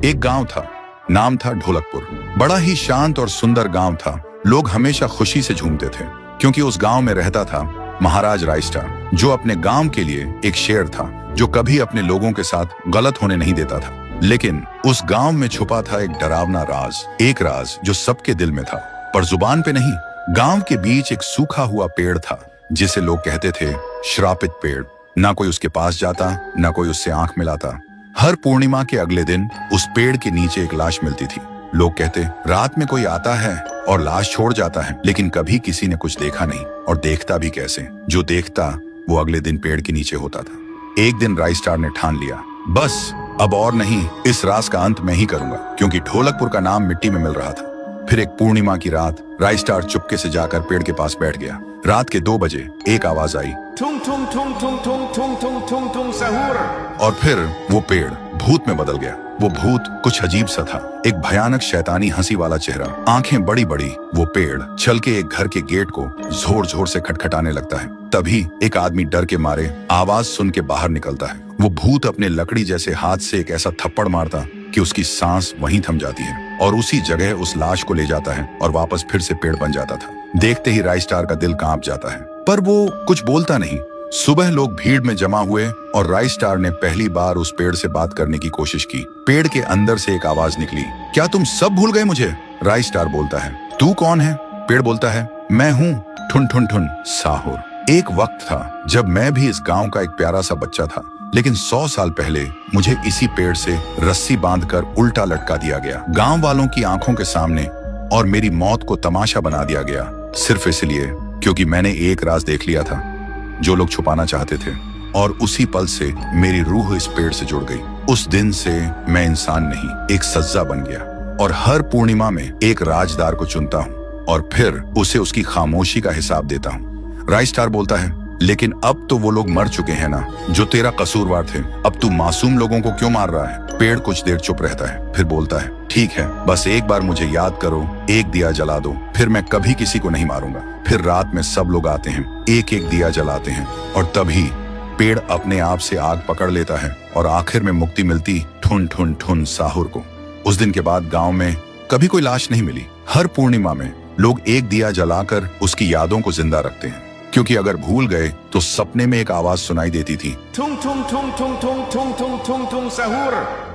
एक गांव था, नाम था ढोलकपुर। बड़ा ही शांत और सुंदर गांव था। लोग हमेशा खुशी से झूमते थे क्योंकि उस गांव में रहता था महाराज रायस्टार, जो अपने गांव के लिए एक शेर था जो कभी अपने लोगों के साथ गलत होने नहीं देता था। लेकिन उस गांव में छुपा था एक डरावना राज, एक राज जो सबके दिल में था पर जुबान पे नहीं। गांव के बीच एक सूखा हुआ पेड़ था जिसे लोग कहते थे श्रापित पेड़। ना कोई उसके पास जाता, ना कोई उससे आंख मिलाता। हर पूर्णिमा के अगले दिन उस पेड़ के नीचे एक लाश मिलती थी। लोग कहते रात में कोई आता है और लाश छोड़ जाता है, लेकिन कभी किसी ने कुछ देखा नहीं और देखता भी कैसे। जो देखता वो अगले दिन पेड़ के नीचे होता था। एक दिन रायस्टार ने ठान लिया, बस अब और नहीं, इस राज का अंत मैं ही करूंगा, क्योंकि ढोलकपुर का नाम मिट्टी में मिल रहा था। फिर एक पूर्णिमा की रात रायस्टार चुपके से जाकर पेड़ के पास बैठ गया। रात के 2 बजे एक आवाज आई, थुंग थुंग थुंग थुंग थुंग थुंग थुंग थुंग थुंग सहूर। और फिर वो पेड़ भूत में बदल गया। वो भूत कुछ अजीब सा था, एक भयानक शैतानी हंसी वाला चेहरा, आंखें बड़ी बड़ी। वो पेड़ चल के एक घर के गेट को जोर जोर से खटखटाने लगता है। तभी एक आदमी डर के मारे आवाज सुन के बाहर निकलता है। वो भूत अपने लकड़ी जैसे हाथ से एक ऐसा थप्पड़ मारता कि उसकी सांस वहीं थम जाती है और उसी जगह उस लाश को ले जाता है और वापस फिर से पेड़ बन जाता था। देखते ही रायस्टार का दिल कांप जाता है, पर वो कुछ बोलता नहीं। सुबह लोग भीड़ में जमा हुए और रायस्टार ने पहली बार उस पेड़ से बात करने की कोशिश की। पेड़ के अंदर से एक आवाज निकली, क्या तुम सब भूल गए मुझे? रायस्टार बोलता है, तू कौन है? पेड़ बोलता है, मैं हूँ ठुन ठुन ठुन साहुर। एक वक्त था जब मैं भी इस गांव का एक प्यारा सा बच्चा था, लेकिन 100 साल पहले मुझे इसी पेड़ से रस्सी बांधकर उल्टा लटका दिया गया, गांव वालों की आंखों के सामने, और मेरी मौत को तमाशा बना दिया गया, सिर्फ इसलिए क्योंकि मैंने एक राज देख लिया था जो लोग छुपाना चाहते थे। और उसी पल से मेरी रूह इस पेड़ से जुड़ गई। उस दिन से मैं इंसान नहीं, एक सज्जा बन गया, और हर पूर्णिमा में एक राजदार को चुनता हूँ और फिर उसे उसकी खामोशी का हिसाब देता हूँ। रायस्टार बोलता है, लेकिन अब तो वो लोग मर चुके हैं ना जो तेरा कसूरवार थे। अब तू मासूम लोगों को क्यों मार रहा है? पेड़ कुछ देर चुप रहता है, फिर बोलता है, ठीक है, बस एक बार मुझे याद करो, एक दिया जला दो, फिर मैं कभी किसी को नहीं मारूंगा। फिर रात में सब लोग आते हैं, एक एक दिया जलाते हैं, और तभी पेड़ अपने आप से आग पकड़ लेता है और आखिर में मुक्ति मिलती ठुन ठुन ठुन साहुर को। उस दिन के बाद गांव में कभी कोई लाश नहीं मिली। हर पूर्णिमा में लोग एक दिया जलाकर उसकी यादों को जिंदा रखते हैं, क्योंकि अगर भूल गए तो सपने में एक आवाज सुनाई देती थी, थुंग थुंग थुंग थुंग थुंग थुंग थुंग थुंग थुंग सहूर।